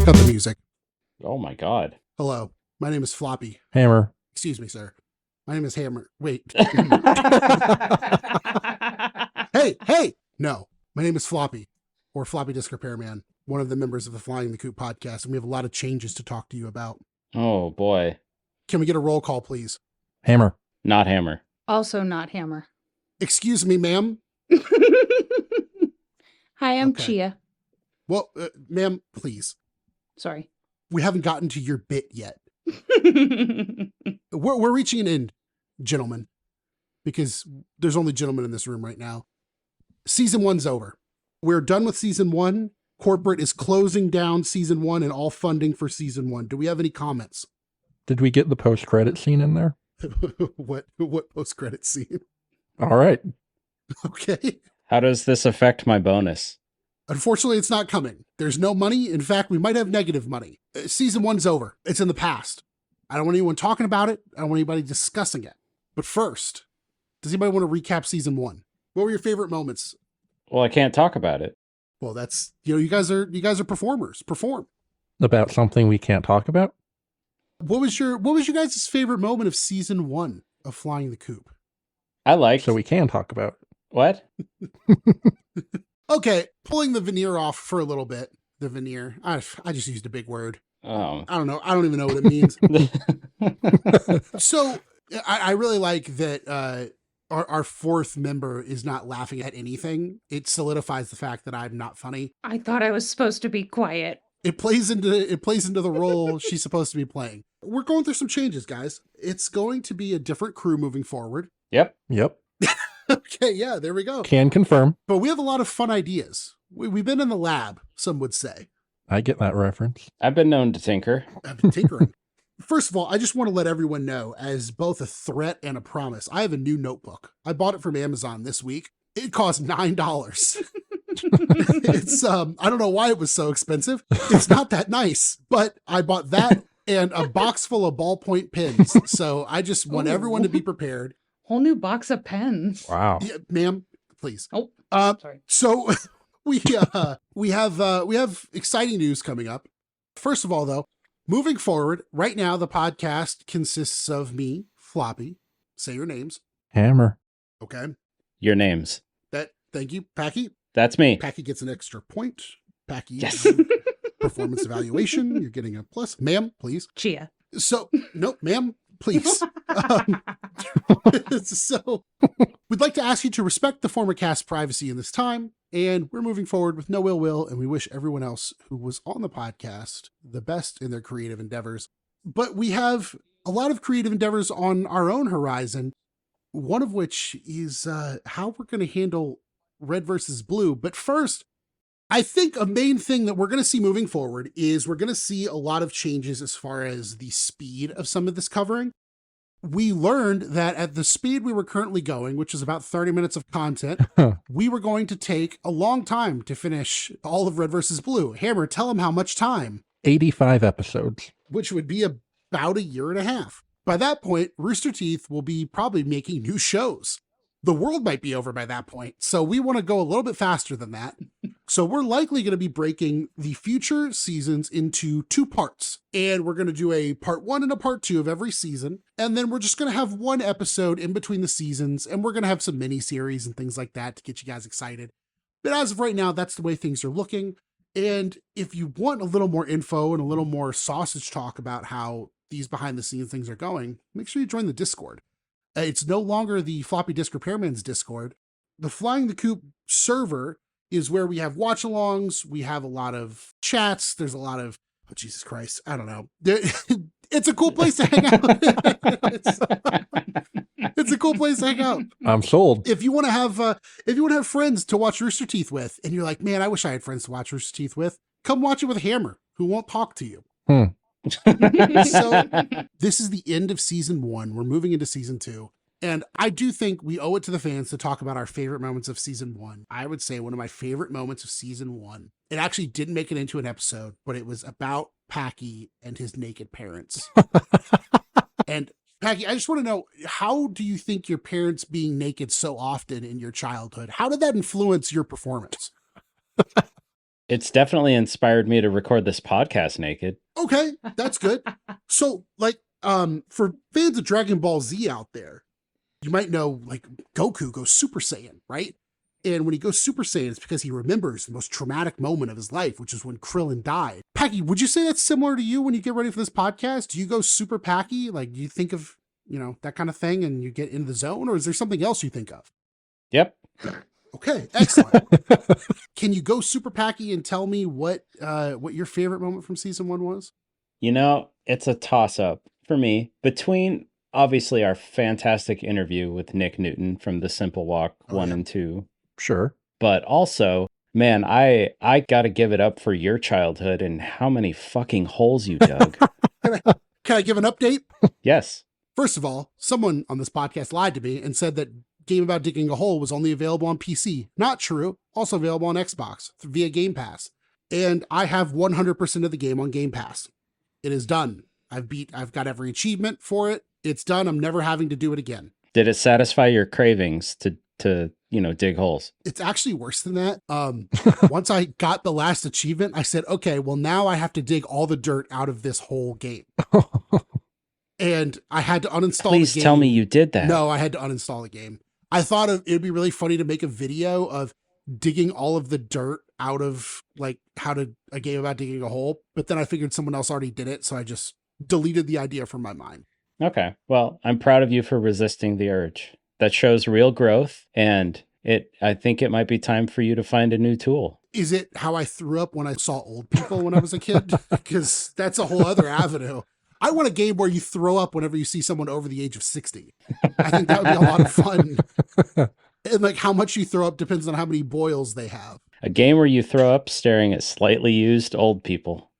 Cut the music. Oh my God. Hello, my name is Floppy. Hammer. Excuse me, sir. My name is Hammer. Wait. Hey. No, my name is Floppy, or Floppy Disk Repairman, one of the members of the Flying the Coop podcast, and we have a lot of changes to talk to you about. Oh boy. Can we get a roll call, please? Hammer. Not Hammer. Also not Hammer. Excuse me, ma'am. Hi, I'm Okay. Chia. Well, ma'am, please. Sorry. We haven't gotten to your bit yet. We're reaching an end, gentlemen, because there's only gentlemen in this room right now. Season 1's over. We're done with season 1. Corporate is closing down season 1 and all funding for season 1. Do we have any comments? Did we get the post-credit scene in there? What post-credit scene? All right. Okay. How does this affect my bonus? Unfortunately, it's not coming. There's no money. In fact, we might have negative money. Season 1's over. It's in the past. I don't want anyone talking about it. I don't want anybody discussing it. But first, does anybody want to recap season 1? What were your favorite moments? Well, I can't talk about it. Well, that's, you guys are performers. Perform. About something we can't talk about? What was your guys' favorite moment of season 1 of Flying the Coop? I liked. So we can talk about it. What? Okay, pulling the veneer off for a little bit. The veneer. I just used a big word. Oh. I don't know. I don't even know what it means. So I really like that our fourth member is not laughing at anything. It solidifies the fact that I'm not funny. I thought I was supposed to be quiet. It plays into the role she's supposed to be playing. We're going through some changes, guys. It's going to be a different crew moving forward. Yep. Okay, yeah, there we go. Can confirm. But we have a lot of fun ideas. We've been in the lab, some would say. I get that reference. I've been known to tinker. I've been tinkering. First of all, I just want to let everyone know, as both a threat and a promise, I have a new notebook. I bought it from Amazon this week. It cost $9. It's I don't know why it was so expensive. It's not that nice, but I bought that and a box full of ballpoint pens. So I just want everyone to be prepared. Whole new box of pens. Wow. Yeah, ma'am, please. Oh, sorry. So we have exciting news coming up. First of all, though, moving forward, right now the podcast consists of me, Floppy. Say your names. Hammer. Okay. Your names. Thank you, Packy. That's me. Packy gets an extra point. Packy, Yes. performance evaluation. You're getting a plus. Ma'am, please. Chia. So, no, ma'am, please. So, we'd like to ask you to respect the former cast's privacy in this time, and we're moving forward with no ill will, and we wish everyone else who was on the podcast the best in their creative endeavors. But we have a lot of creative endeavors on our own horizon, one of which is how we're going to handle red versus blue. But first, I think a main thing that we're going to see moving forward is we're going to see a lot of changes as far as the speed of some of this covering. We learned that at the speed we were currently going, which is about 30 minutes of content, we were going to take a long time to finish all of Red versus Blue. Hammer, tell them how much time. 85 episodes. Which would be about a year and a half. By that point, Rooster Teeth will be probably making new shows. The world might be over by that point. So we want to go a little bit faster than that. So we're likely going to be breaking the future seasons into 2 parts. And we're going to do a part 1 and a part 2 of every season. And then we're just going to have one episode in between the seasons. And we're going to have some mini series and things like that to get you guys excited. But as of right now, that's the way things are looking. And if you want a little more info and a little more sausage talk about how these behind the scenes things are going, make sure you join the Discord. It's no longer the Floppy Disk Repairman's Discord. The Flying the Coop server is where we have watch-alongs. We have a lot of chats. There's a lot of, oh, Jesus Christ, I don't know. It's a cool place to hang out. It's a cool place to hang out. I'm sold. If you want to have friends to watch Rooster Teeth with, and you're like, man, I wish I had friends to watch Rooster Teeth with, come watch it with Hammer, who won't talk to you. So this is the end of season 1. We're moving into season 2. And I do think we owe it to the fans to talk about our favorite moments of season 1. I would say one of my favorite moments of season 1. It actually didn't make it into an episode, but it was about Packy and his naked parents. And Packy, I just want to know, how do you think your parents being naked so often in your childhood, how did that influence your performance? It's definitely inspired me to record this podcast naked. Okay, that's good. So, like, for fans of Dragon Ball Z out there, you might know, like, Goku goes Super Saiyan, right? And when he goes Super Saiyan, it's because he remembers the most traumatic moment of his life, which is when Krillin died. Packy, would you say that's similar to you when you get ready for this podcast? Do you go super Packy? Like, do you think of, that kind of thing and you get in the zone? Or is there something else you think of? Yep. Okay, excellent. Can you go super Packy and tell me what your favorite moment from season 1 was? It's a toss-up for me between, obviously, our fantastic interview with Nick Newton from The Simple Walk 1 and 2. Sure. But also, man, I got to give it up for your childhood and how many fucking holes you dug. Can I give an update? Yes. First of all, someone on this podcast lied to me and said that Game About Digging a Hole was only available on PC. Not true. Also available on Xbox via Game Pass. And I have 100% of the game on Game Pass. It is done. I've got every achievement for it. It's done. I'm never having to do it again. Did it satisfy your cravings to dig holes? It's actually worse than that. Once I got the last achievement, I said, okay, well, now I have to dig all the dirt out of this whole game. And I had to uninstall Please the game. tell me you did that. No, I had to uninstall the game. I thought it'd be really funny to make a video of digging all of the dirt out of like a game about digging a hole. But then I figured someone else already did it. So I just deleted the idea from my mind. Okay. Well, I'm proud of you for resisting the urge. That shows real growth. And I think it might be time for you to find a new tool. Is it how I threw up when I saw old people when I was a kid? Because that's a whole other avenue. I want a game where you throw up whenever you see someone over the age of 60. I think that would be a lot of fun. And like how much you throw up depends on how many boils they have. A game where you throw up staring at slightly used old people.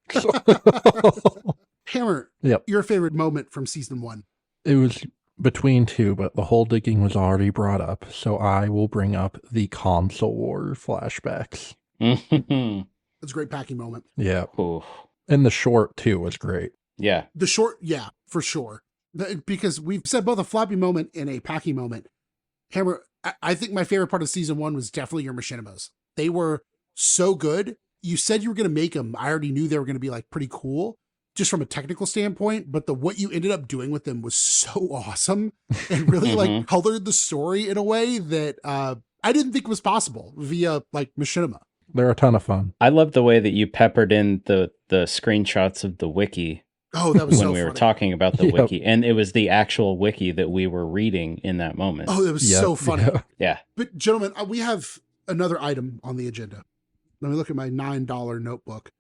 Hammer, Yep. your favorite moment from season 1? It was between two, but the hole digging was already brought up, so I will bring up the console war flashbacks. It's a great packing moment. Yeah. Oof. And the short, too, was great. Yeah. The short, yeah, for sure. Because we've said both a floppy moment and a packing moment. Hammer, I think my favorite part of season 1 was definitely your machinimas. They were so good. You said you were going to make them. I already knew they were going to be like pretty cool, just from a technical standpoint. But what you ended up doing with them was so awesome and really like colored the story in a way that I didn't think was possible via like machinima. They're a ton of fun. I love the way that you peppered in the screenshots of the wiki. Oh, that was when so we funny. were talking about the Yep. wiki, and it was the actual wiki that we were reading in that moment. Oh, it was Yep. so funny. Yeah. Yeah. But gentlemen, we have another item on the agenda. Let me look at my $9 notebook.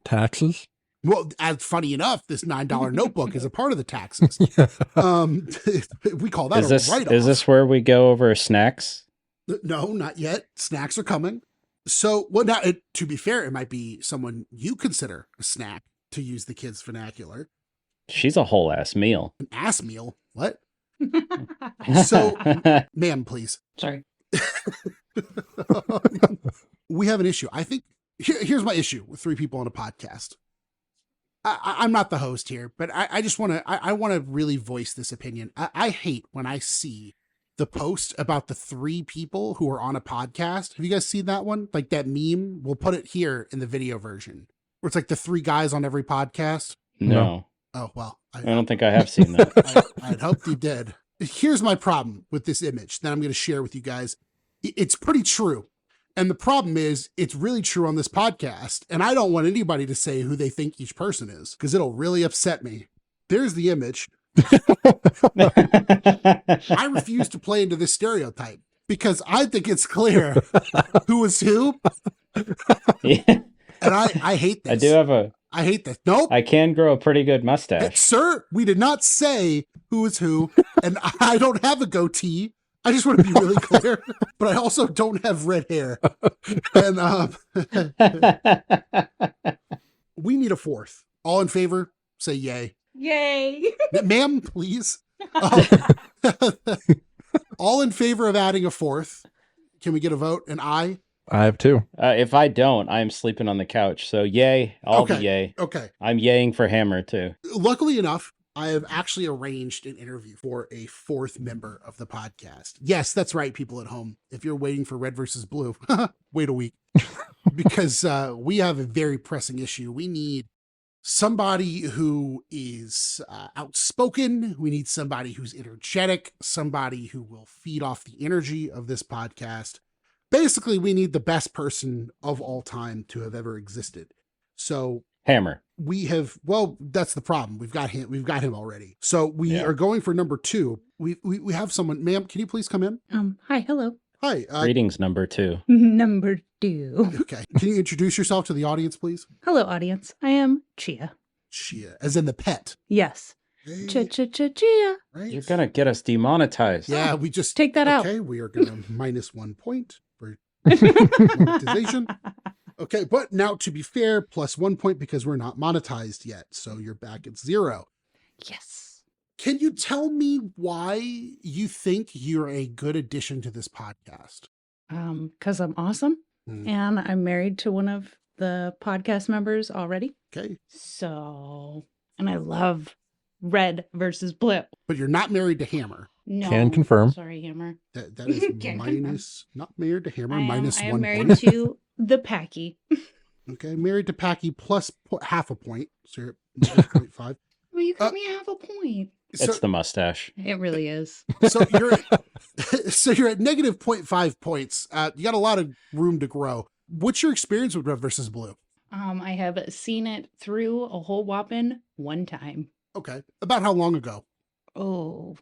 Taxes? Well, as funny enough, this $9 notebook is a part of the taxes. We call that Is a write-off. this where we go over snacks? No, not yet. Snacks are coming. So, well, now, to be fair, it might be someone you consider a snack, to use the kids' vernacular. She's a whole ass meal. An ass meal. What? So, ma'am, please. Sorry. We have an issue. I think here's my issue with 3 people on a podcast. I'm not the host here, but I just want to, I want to really voice this opinion. I hate when I see the post about the 3 people who are on a podcast. Have you guys seen that one? Like that meme? We'll put it here in the video version where it's like the 3 guys on every podcast. No. Oh, well, I don't think I have seen that. I'd hoped you did. Here's my problem with this image that I'm going to share with you guys. It's pretty true. And the problem is it's really true on this podcast. And I don't want anybody to say who they think each person is because it'll really upset me. There's the image. I refuse to play into this stereotype because I think it's clear who is who. Yeah. And I hate this. I do have I hate this. Nope. I can grow a pretty good mustache. Sir, we did not say who is who. And I don't have a goatee. I just want to be really clear. But I also don't have red hair. And we need a 4th. All in favor, say yay. Yay. Ma'am, please. All in favor of adding a 4th. Can we get a vote? An aye? I have 2. If I don't, I'm sleeping on the couch. So yay, I'll Okay. be yay. Okay. I'm yaying for Hammer too. Luckily enough, I have actually arranged an interview for a fourth member of the podcast. Yes, that's right, people at home. If you're waiting for Red versus Blue, wait a week. Because we have a very pressing issue. We need somebody who is outspoken. We need somebody who's energetic, somebody who will feed off the energy of this podcast. Basically, we need the best person of all time to have ever existed. So Hammer. we have, well, that's the problem. We've got him already. So we Yeah. are going for number 2. We have someone. Ma'am, can you please come in? Hi, hello. Hi. Greetings, number 2. Number 2. Okay. Can you introduce yourself to the audience, please? Hello, audience. I am Chia. Chia, as in the pet. Yes. Hey, Chia. right? You're going to get us demonetized. Yeah, we just Take that out. Okay, we are going to minus 1 point for monetization. Okay, but now to be fair, plus 1 point because we're not monetized yet. So you're back at 0. Yes. Can you tell me why you think you're a good addition to this podcast? 'Cause I'm awesome Hmm. and I'm married to one of the podcast members already. Okay, So, and I love Red versus Blue. but you're not married to Hammer. No. Can confirm. Sorry, Hammer. That is Can minus, not married to Hammer, I minus am 1 married point. to the Packy. Okay, married to Packy plus half a point. So you're at 0.5. Well, you got me half a point. It's the mustache. It really is. So you're at negative 0.5 points. You got a lot of room to grow. What's your experience with Red versus Blue? I have seen it through a whole whopping 1 time. Okay. About how long ago? Oh,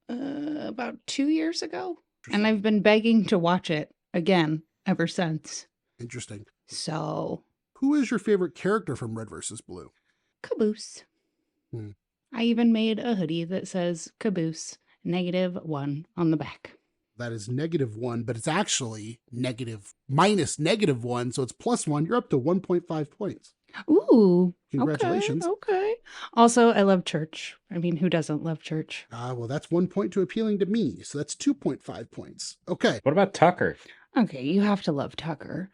about 2 years ago. And I've been begging to watch it again ever since. Interesting. So, Who is your favorite character from Red versus Blue? Caboose. Hmm. I even made a hoodie that says Caboose -1 on the back. That is -1, but it's actually minus -1, so it's plus 1. You're up to 1.5 points. Ooh. Congratulations. Okay. Also, I love church. I mean, who doesn't love church? Well, that's 1 point to appealing to me, so that's 2.5 points. Okay. What about Tucker? Okay, you have to love Tucker.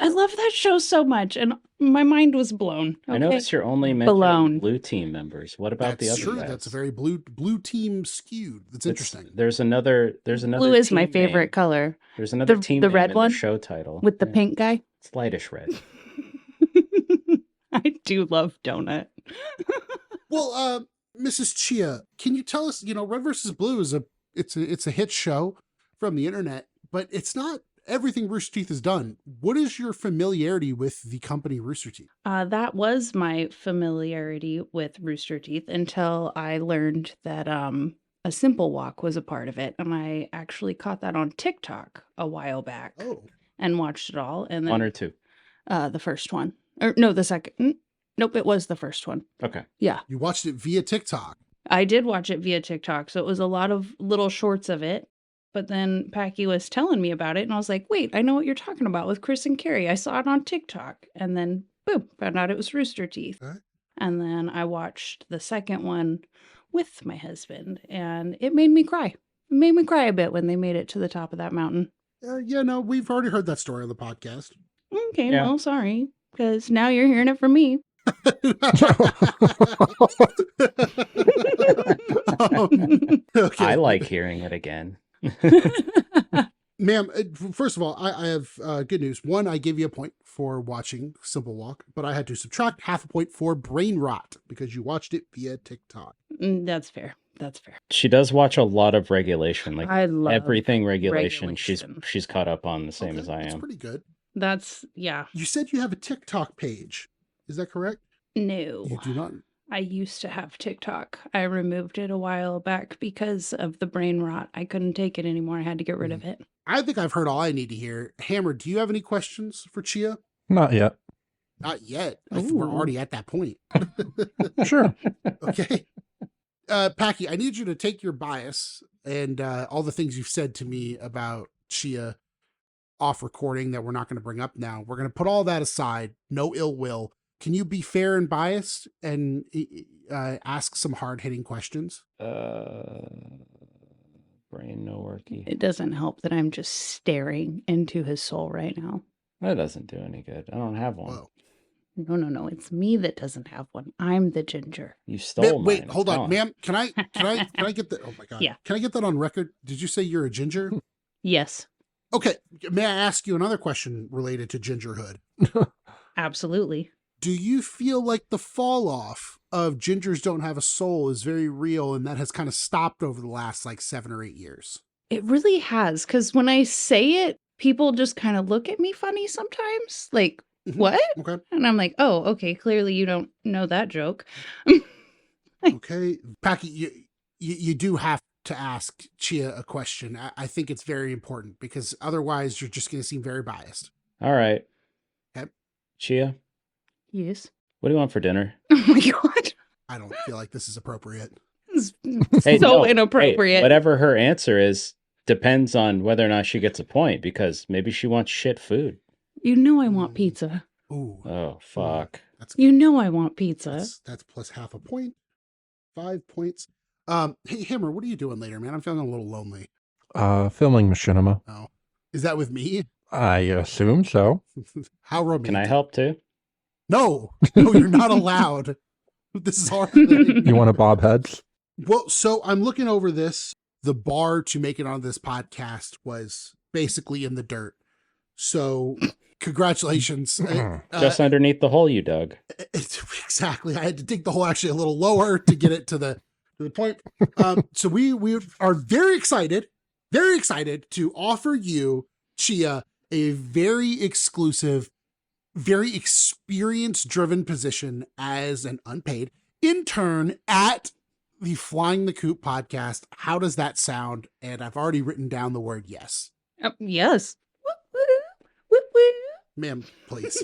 I love that show so much, and my mind was blown. I okay? noticed you're only mentioning Blown. blue team members. What about That's the other true. guys? That's a very blue team skewed. That's interesting. There's another Blue is my team favorite name. color. There's another The team name red in one? the show title. With the Yeah. pink guy. It's lightish red. I do love Donut. Well, Mrs. Chia, can you tell us, Red versus Blue is it's a hit show from the internet, but it's not everything Rooster Teeth has done. What is your familiarity with the company Rooster Teeth? That was my familiarity with Rooster Teeth until I learned that a Simple Walk was a part of it. And I actually caught that on TikTok a while back Oh, and watched it all. And then 1 or 2. the first one. Or no, the second. Nope, it was the first one. Okay. Yeah. you watched it via TikTok. I did watch it via TikTok. So it was a lot of little shorts of it. But then Packy was telling me about it. And I was like, wait, I know what you're talking about with Chris and Carrie. I saw it on TikTok. And then, boom, found out it was Rooster Teeth. Okay. And then I watched the second one with my husband. And it made me cry. It made me cry a bit when they made it to the top of that mountain. Yeah, no, we've already heard that story on the podcast. Okay, Yeah. well, sorry. Because now you're hearing it from me. Okay. I like hearing it again. Ma'am, first of all, I have good news. 1, I gave you a point for watching Simple Walk, but I had to subtract half a point for brain rot because you watched it via TikTok. That's fair. That's fair. She does watch a lot of regulation, like I love everything regulation. regulation. She's caught up on the same Okay, as I that's am. pretty good. That's, yeah. You said you have a TikTok page. Is that correct? No. You do not. I used to have TikTok. I removed it a while back because of the brain rot. I couldn't take it anymore. I had to get rid of it. I think I've heard all I need to hear. Hammer, do you have any questions for Chia? Not yet. Not yet. We're Ooh. already at that point. Sure. Okay. Packy, I need you to take your bias and all the things you've said to me about Chia off recording that we're not going to bring up now. We're going to put all that aside. No ill will. Can you be fair and biased and ask some hard-hitting questions? Brain no worky. It doesn't help that I'm just staring into his soul right now. That doesn't do any good. I don't have one. Whoa. No. It's me that doesn't have one. I'm the ginger. You stole mine. Wait, I'm hold on, telling. ma'am. Can I get that? Oh my God. Yeah. Can I get that on record? Did you say you're a ginger? Yes, Okay. May I ask you another question related to gingerhood? absolutely. Do you feel like the fall off of gingers don't have a soul is very real and that has kind of stopped over the last like 7 or 8 years? It really has, because when I say it, people just kind of look at me funny sometimes. Like, Mhm. what? Okay. And I'm like, oh, okay, clearly you don't know that joke. Okay. Packy, you do have to ask Chia a question. I think it's very important because otherwise you're just going to seem very biased. All right. Okay. Chia, Yes. what do you want for dinner? Oh my God. I don't feel like this is appropriate. This Hey, is so no, hey, inappropriate. whatever her answer is depends on whether or not she gets a point, because maybe she wants shit food. You know I want pizza. Ooh. Oh, fuck. That's You know I want pizza. that's plus half a point. 5 points. Hey Hammer, what are you doing later, man? I'm feeling a little lonely. Filming Machinima. Oh. Is that with me? I assume so. How romantic. Can I help too? No, you're not allowed. This is our thing. You want to bob heads? Well, so I'm looking over this. The bar to make it on this podcast was basically in the dirt. So congratulations. Just underneath the hole you dug. Exactly. I had to dig the hole actually a little lower to get it to the point. So we are very excited to offer you, Chia, a very exclusive, very experience-driven position as an unpaid intern at the Flying the Coop podcast. How does that sound? And I've already written down the word yes. Yes. Whoop, whoop, whoop, whoop. Ma'am, please.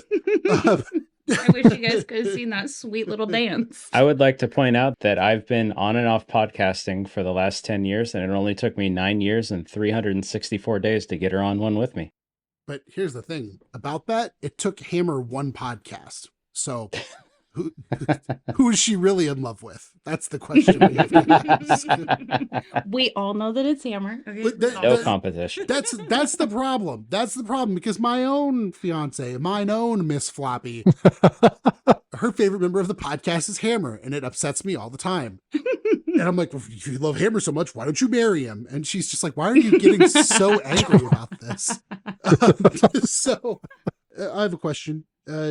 I wish you guys could have seen that sweet little dance. I would like to point out that I've been on and off podcasting for the last 10 years, and it only took me 9 years and 364 days to get her on one with me. But here's the thing about that. It took Hammer one podcast. So who is she really in love with? That's the question we have to ask. We all know that it's Hammer. Okay? But No competition. That's the problem. That's the problem because my own fiance, mine own Miss Floppy, her favorite member of the podcast is Hammer, and it upsets me all the time. And I'm like, well, if you love Hammer so much, why don't you marry him? And she's just like, why are you getting so angry about this? So I have a question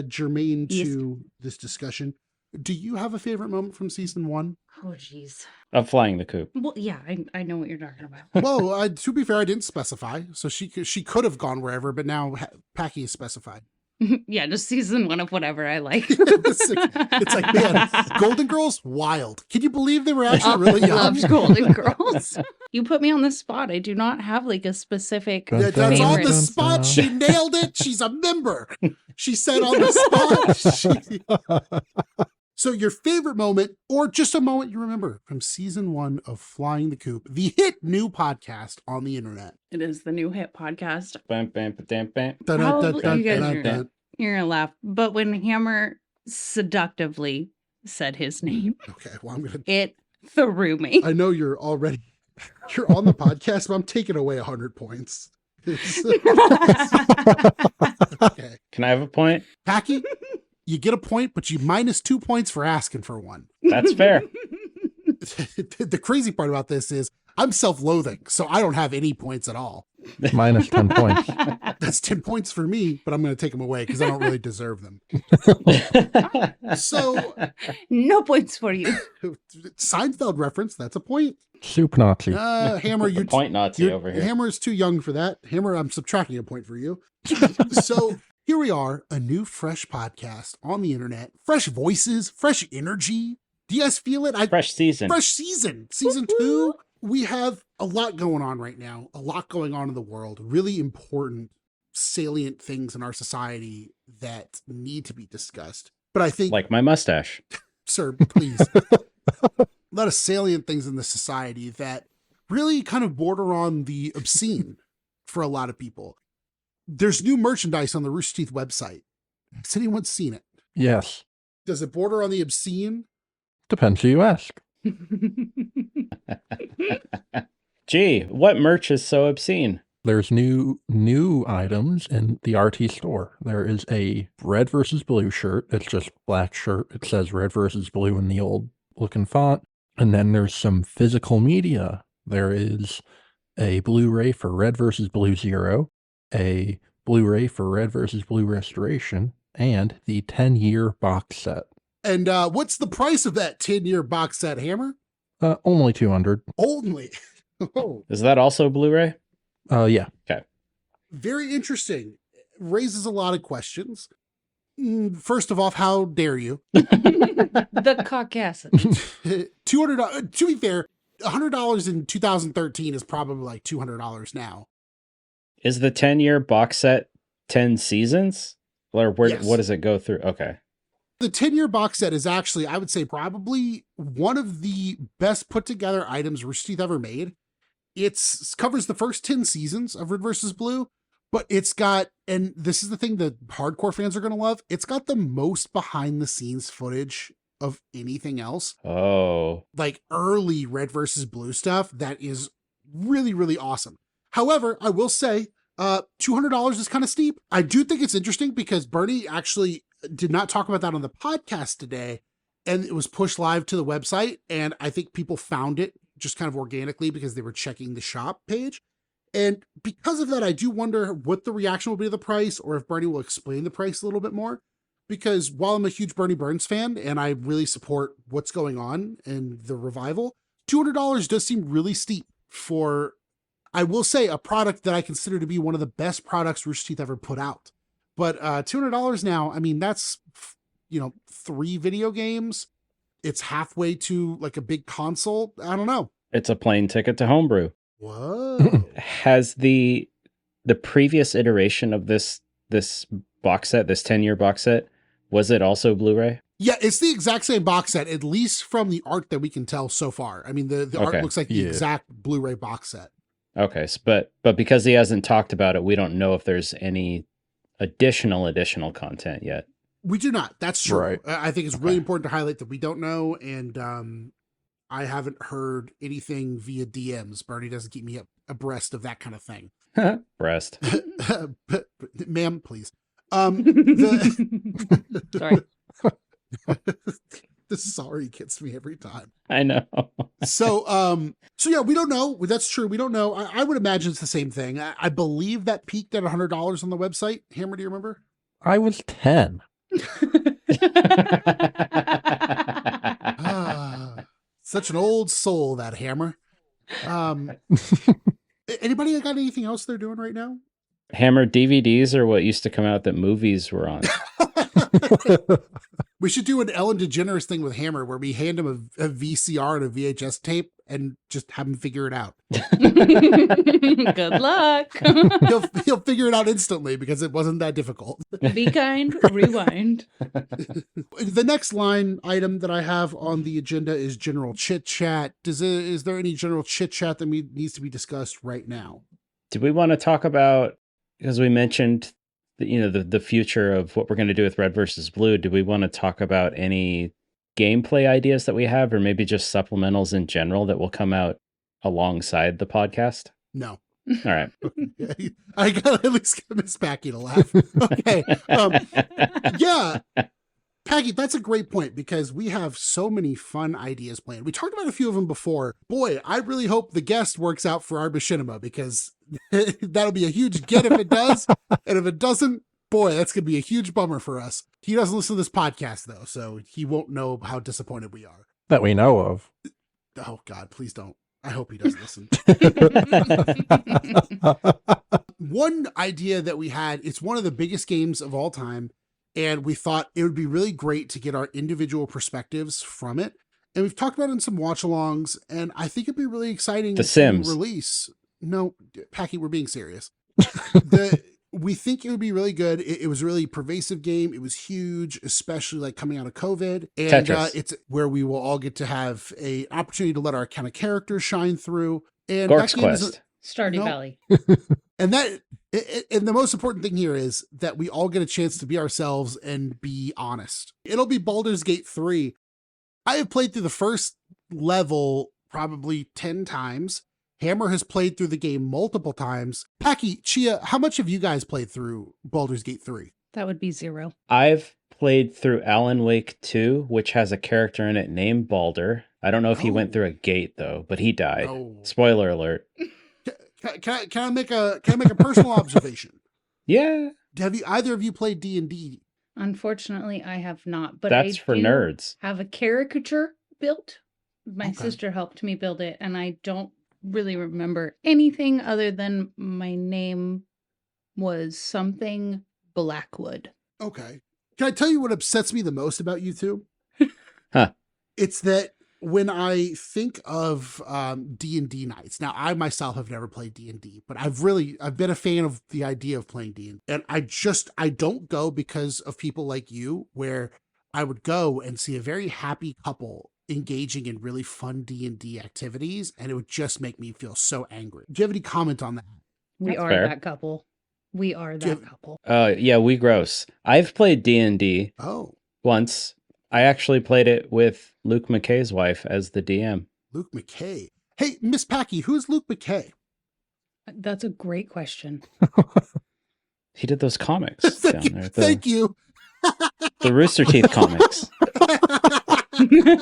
germane to this discussion. Do you have a favorite moment from season 1? Oh, jeez. Of Flying the Coop. Well, yeah, I know what you're talking about. Well, to be fair, I didn't specify. So she could have gone wherever, but now Packy is specified. Yeah, just season 1 of whatever I like. It's like, man, Golden Girls, wild. Can you believe they were actually really young? Loved Golden Girls. You put me on the spot. I do not have like a specific That's favorite. on the spot. She nailed it. She's a member. She said on the spot. So your favorite moment, or just a moment you remember from season 1 of Flying the Coop, the hit new podcast on the internet. It is the new hit podcast. Bam, bam, bam, bam. Probably you guys You're gonna laugh. But when Hammer seductively said his name, Okay, well, I'm gonna. it threw me. I know you're on the podcast, but I'm taking away 100 points. Okay, Can I have a point? Packy, you get a point, but you minus 2 points for asking for one. That's fair. The crazy part about this is I'm self-loathing, so I don't have any points at all. Minus 10 points. That's 10 points for me, but I'm going to take them away because I don't really deserve them. So, No points for you. Seinfeld reference, that's a point. Soup Nazi. Hammer, you're Point Nazi over here. Hammer is too young for that. Hammer, I'm subtracting a point for you. So here we are, a new fresh podcast on the internet. Fresh voices, fresh energy. Do you guys feel it? Fresh season. Fresh season. Season 2. We have a lot going on right now, a lot going on in the world, really important, salient things in our society that need to be discussed. But I think, Like my mustache. sir, please, a lot of salient things in the society that really kind of border on the obscene for a lot of people. There's new merchandise on the Rooster Teeth website. Has anyone seen it? Yes. Does it border on the obscene? Depends who you ask. Gee, what merch is so obscene? There's new items in the RT store. There is a red versus blue shirt. It's just black shirt. It says red versus blue in the old looking font. And then there's some physical media. There is a Blu-ray for Red vs. Blue Zero, a Blu-ray for Red vs. Blue Restoration, and the 10-year box set. And what's the price of that 10-year box set, Hammer? Only $200. Only. Oh, Is that also Blu-ray? Yeah. Okay. very interesting. Raises a lot of questions. First of all, how dare you? The Caucasian. $200. To be fair, $100 in 2013 is probably like $200 now. Is the 10-year box set 10 seasons? Or Yes. what does it go through? Okay. The 10-year box set is actually, I would say, probably one of the best put together items Rooster Teeth ever made. It covers the first 10 seasons of Red vs. Blue, but it's got, and this is the thing that hardcore fans are going to love, it's got the most behind the scenes footage of anything else. Oh. Like early Red vs. Blue stuff that is really, really awesome. However, I will say, $200 is kind of steep. I do think it's interesting because Bernie actually did not talk about that on the podcast today, and it was pushed live to the website, and I think people found it just kind of organically because they were checking the shop page. And because of that, I do wonder what the reaction will be to the price, or if Bernie will explain the price a little bit more. Because while I'm a huge Bernie Burns fan and I really support what's going on in the revival, $200 does seem really steep for, I will say, a product that I consider to be one of the best products Rooster Teeth ever put out. But $200 now, I mean, that's, 3 video games. It's halfway to like a big console. I don't know. It's a plane ticket to homebrew. Whoa. Has the previous iteration of this box set, this 10-year box set, was it also Blu-ray? Yeah, it's the exact same box set, at least from the art that we can tell so far. I mean, the art Okay. looks like the Yeah. exact Blu-ray box set. Okay, but because he hasn't talked about it, we don't know if there's any additional content yet. We do not. That's true. Right. I think it's really Okay. important to highlight that we don't know, and I haven't heard anything via DMs. Bernie doesn't keep me abreast of that kind of thing. Breast. Ma'am, please. Sorry. The sorry gets me every time. I know. So yeah, we don't know. That's true. We don't know. I would imagine it's the same thing. I believe that peaked at $100 on the website. Hammer, do you remember? I was 10. Such an old soul, that Hammer. Anybody got anything else they're doing right now? Hammer DVDs are what used to come out that movies were on. We should do an Ellen DeGeneres thing with Hammer where we hand him a VCR and a VHS tape and just have him figure it out. Good luck. He'll figure it out instantly because it wasn't that difficult. Be kind, rewind. The next line item that I have on the agenda is general chit chat. Is there any general chit chat that needs to be discussed right now? Do we want to talk about, because we mentioned the future of what we're going to do with Red versus Blue, do we want to talk about any gameplay ideas that we have, or maybe just supplementals in general that will come out alongside the podcast? No. All right. I got at least get Miss Packy to laugh. Okay. Yeah. Packy, that's a great point because we have so many fun ideas planned. We talked about a few of them before. Boy, I really hope the guest works out for our machinima because that'll be a huge get if it does. And if it doesn't, boy, that's going to be a huge bummer for us. He doesn't listen to this podcast, though, so he won't know how disappointed we are. That we know of. Oh, God, please don't. I hope he doesn't listen. One idea that we had, it's one of the biggest games of all time, and we thought it would be really great to get our individual perspectives from it. And we've talked about it in some watch-alongs, and I think it'd be really exciting The Sims. to release. No, Packy, we're being serious. We think it would be really good. It was a really pervasive game. It was huge, especially like coming out of COVID. And Tetris. it's where we will all get to have an opportunity to let our kind of characters shine through. And Gork's that game is Quest. Stardew No. Valley. and the most important thing here is that we all get a chance to be ourselves and be honest. It'll be Baldur's Gate 3. I have played through the first level probably 10 times. Hammer has played through the game multiple times. Packy, Chia, how much have you guys played through Baldur's Gate 3? That would be 0. I've played through Alan Wake 2, which has a character in it named Baldur. I don't know if he went through a gate though, but he died. No. Spoiler alert. Can I make a personal observation? Yeah. Have you either of you played D&D? Unfortunately, I have not. But That's for nerds. Have a caricature built. My Okay. sister helped me build it, and I don't really remember anything other than my name was something Blackwood. Okay. Can I tell you what upsets me the most about you two? Huh. It's that when I think of D&D nights, now I myself have never played D&D, but I've been a fan of the idea of playing D&D. And I don't go because of people like you, where I would go and see a very happy couple engaging in really fun D&D activities, and it would just make me feel so angry. Do you have any comment on that? We That's are fair. that couple. We are that couple. Yeah, we gross. I've played D&D Oh, once. I actually played it with Luke McKay's wife as the DM. Luke McKay. Hey, Miss Packy, who's Luke McKay? That's a great question. He did those comics down there. Thank you. The Rooster Teeth comics.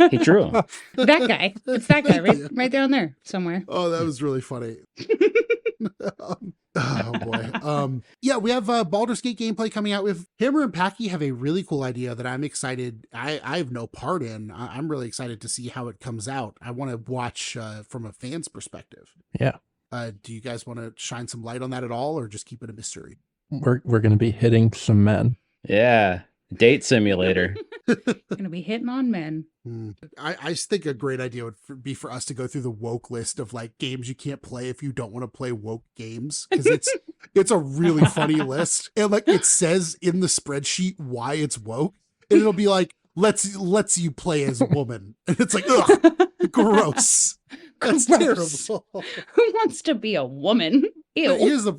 He drew them. That guy. It's that guy Thank you. right down there somewhere. Oh, that was really funny. Oh boy. Yeah, we have Baldur's Gate gameplay coming out. With Hammer and Packy have a really cool idea that I'm excited. I have no part in. I'm really excited to see how it comes out. I want to watch from a fan's perspective. Yeah. Do you guys want to shine some light on that at all, or just keep it a mystery? We're going to be hitting some men. Yeah. Date simulator. Gonna be hitting on men. I just think a great idea would be for us to go through the woke list of like games you can't play if you don't want to play woke games, because it's a really funny list, and like it says in the spreadsheet why it's woke, and it'll be like lets you play as a woman, and it's like ugh, gross. That's Gross. terrible. Who wants to be a woman? Ew. Here's the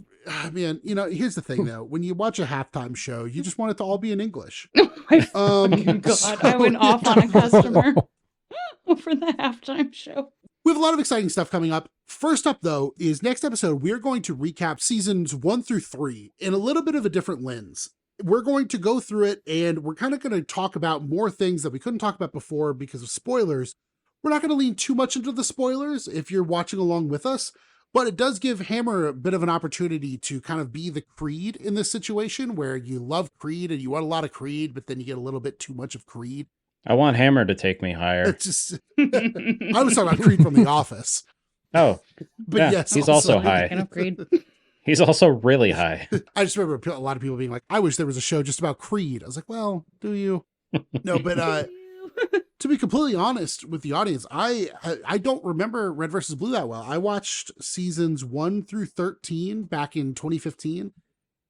here's the thing though. When you watch a halftime show, you just want it to all be in English. My fucking God, so- I went off on a customer for the halftime show. We have a lot of exciting stuff coming up. First up, though, is next episode, we're going to recap seasons 1 through 3 in a little bit of a different lens. We're going to go through it, and we're kind of going to talk about more things that we couldn't talk about before because of spoilers. We're not going to lean too much into the spoilers if you're watching along with us, but it does give Hammer a bit of an opportunity to kind of be the Creed in this situation, where you love Creed and you want a lot of Creed, but then you get a little bit too much of Creed. I want Hammer to take me higher. It's just, I was talking about Creed from The Office. Oh, But yeah, yes, he's also high. Kind of Creed. He's also really high. I just remember a lot of people being like, I wish there was a show just about Creed. I was like, well, do you? No, but to be completely honest with the audience, I don't remember Red versus Blue that well. I watched seasons 1 through 13 back in 2015,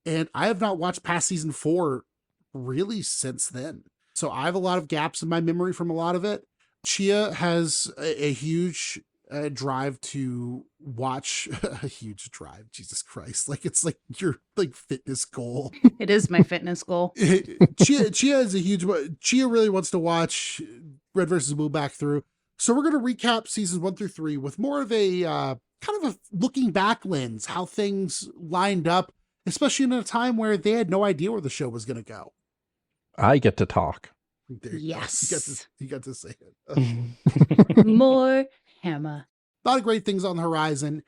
and I have not watched past season 4 really since then. So I have a lot of gaps in my memory from a lot of it. Chia has a huge drive to watch a huge drive. Jesus Christ. Like it's like your like fitness goal. It is my fitness goal. Chia is a huge, Chia really wants to watch Red versus Blue back through. So we're going to recap seasons 1 through 3 with more of a kind of a looking back lens, how things lined up, especially in a time where they had no idea where the show was going to go. I get to talk. There you go. Yes. You got to say it. More Hammer. A lot of great things on the horizon.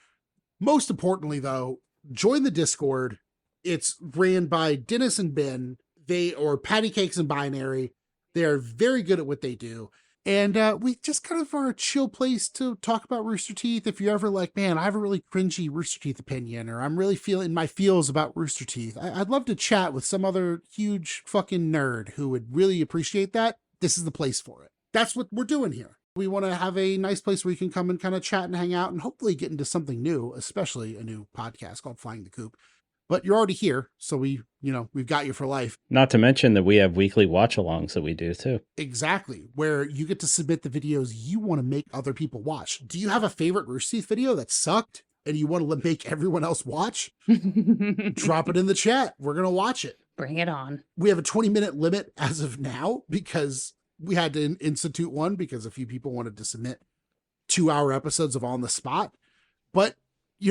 Most importantly, though, join the Discord. It's ran by Dennis and Ben. They are Patty Cakes and Binary. They are very good at what they do. And we just kind of are a chill place to talk about Rooster Teeth. If you're ever like, man, I have a really cringy Rooster Teeth opinion, or I'm really feeling my feels about Rooster Teeth, I'd love to chat with some other huge fucking nerd who would really appreciate that. This is the place for it. That's what we're doing here. We want to have a nice place where you can come and kind of chat and hang out and hopefully get into something new, especially a new podcast called Flying the Coop. But you're already here, so we've got you for life. Not to mention that we have weekly watch-alongs that we do too. Exactly, where you get to submit the videos you want to make other people watch. Do you have a favorite Rooster Teeth video that sucked and you want to make everyone else watch? Drop it in the chat. We're going to watch it. Bring it on. We have a 20-minute limit as of now because we had to institute one because a few people wanted to submit 2-hour episodes of On the Spot. But, we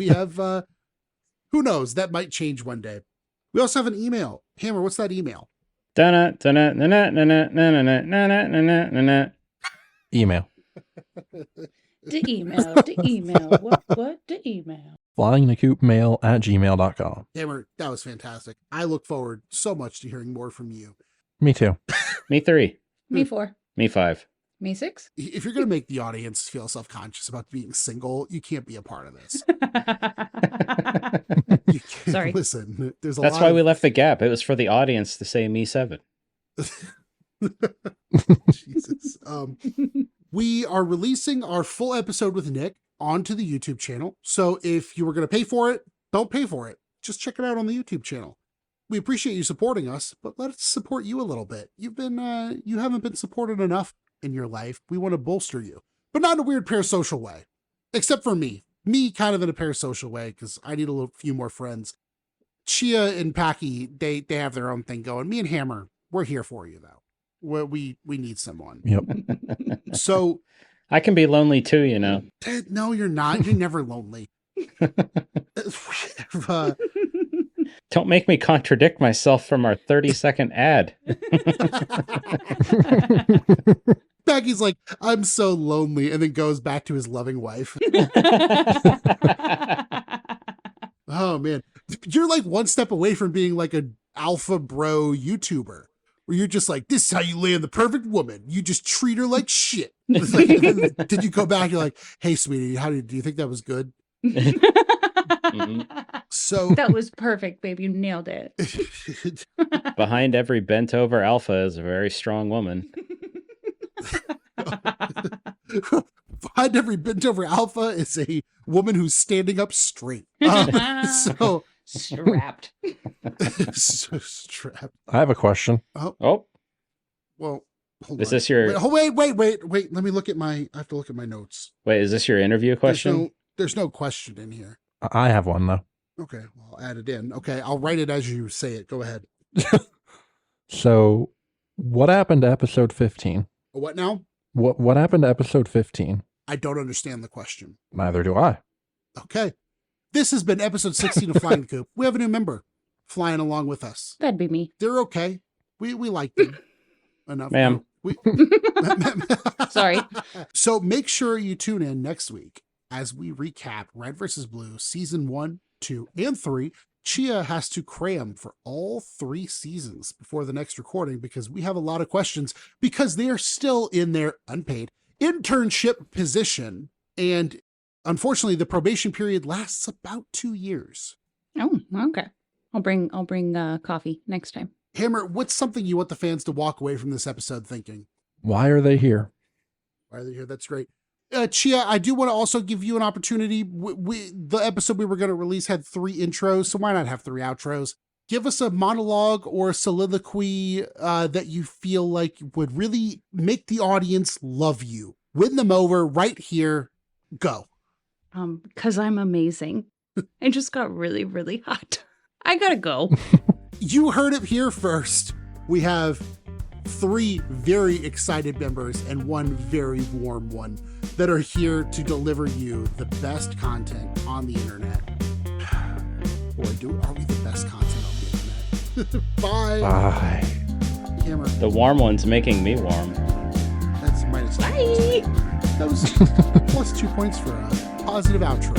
have, who knows? That might change one day. We also have an email. Hammer, what's that email? Email. The email. What? The email. FlyingTheCoopMail@gmail.com. Hammer, that was fantastic. I look forward so much to hearing more from you. Me too. Me 3. Me 4. Me 5. Me 6. If you're going to make the audience feel self-conscious about being single, you can't be a part of this. You can't, Sorry. Listen, there's a That's lot why of- we left the gap. It was for the audience to say me 7. Jesus. We are releasing our full episode with Nick onto the YouTube channel. So if you were going to pay for it, don't pay for it. Just check it out on the YouTube channel. We appreciate you supporting us, but let's support you a little bit. You haven't been supported enough in your life. We want to bolster you, but not in a weird parasocial way, except for me kind of in a parasocial way, because I need a few more friends. Chia and Packy, they have their own thing going. Me and Hammer, we're here for you though. We need someone. Yep. So I can be lonely too, no, you're not. You're never lonely. Don't make me contradict myself from our 30-second ad. Packy's like, I'm so lonely, and then goes back to his loving wife. Oh man, you're like one step away from being like an alpha bro YouTuber, where you're just like, this is how you land the perfect woman. You just treat her like shit. It's like, did you go back? You're like, hey, sweetie, do you think that was good? So That was perfect, babe. You nailed it. Behind every bent over alpha is a very strong woman. behind every bent over alpha is a woman who's standing up straight. So Strapped. so strapped. I have a question. Oh, Well, hold is on. this your Wait. Let me look at I have to look at my notes. wait? Is this your interview question? There's no question in here. I have one though. Okay, well, I'll add it in. Okay, I'll write it as you say it. Go ahead. So, what happened to episode 15? What now? What happened to episode 15? I don't understand the question. Neither do I. Okay. This has been episode 16 of Flying the Coop. We have a new member flying along with us. That'd be me. They're okay. We like them enough. Ma'am. Sorry. So make sure you tune in next week as we recap Red vs. Blue season 1, 2, and 3. Chia has to cram for all 3 seasons before the next recording because we have a lot of questions because they are still in their unpaid internship position. And unfortunately, the probation period lasts about 2 years. Oh, okay. I'll bring coffee next time. Hammer, what's something you want the fans to walk away from this episode thinking? Why are they here? Why are they here? That's great. Chia, I do want to also give you an opportunity. The episode we were going to release had 3 intros, so why not have 3 outros? Give us a monologue or a soliloquy that you feel like would really make the audience love you. Win them over right here. Go. 'Cause I'm amazing. I just got really, really hot. I gotta go. You heard it here first. We have 3 very excited members and 1 very warm one that are here to deliver you the best content on the internet. Boy, are we the best content on the internet? Bye. Bye. Hammer, The warm one's making me warm. that's minus 2 points. Bye. That was plus 2 points for a positive outro.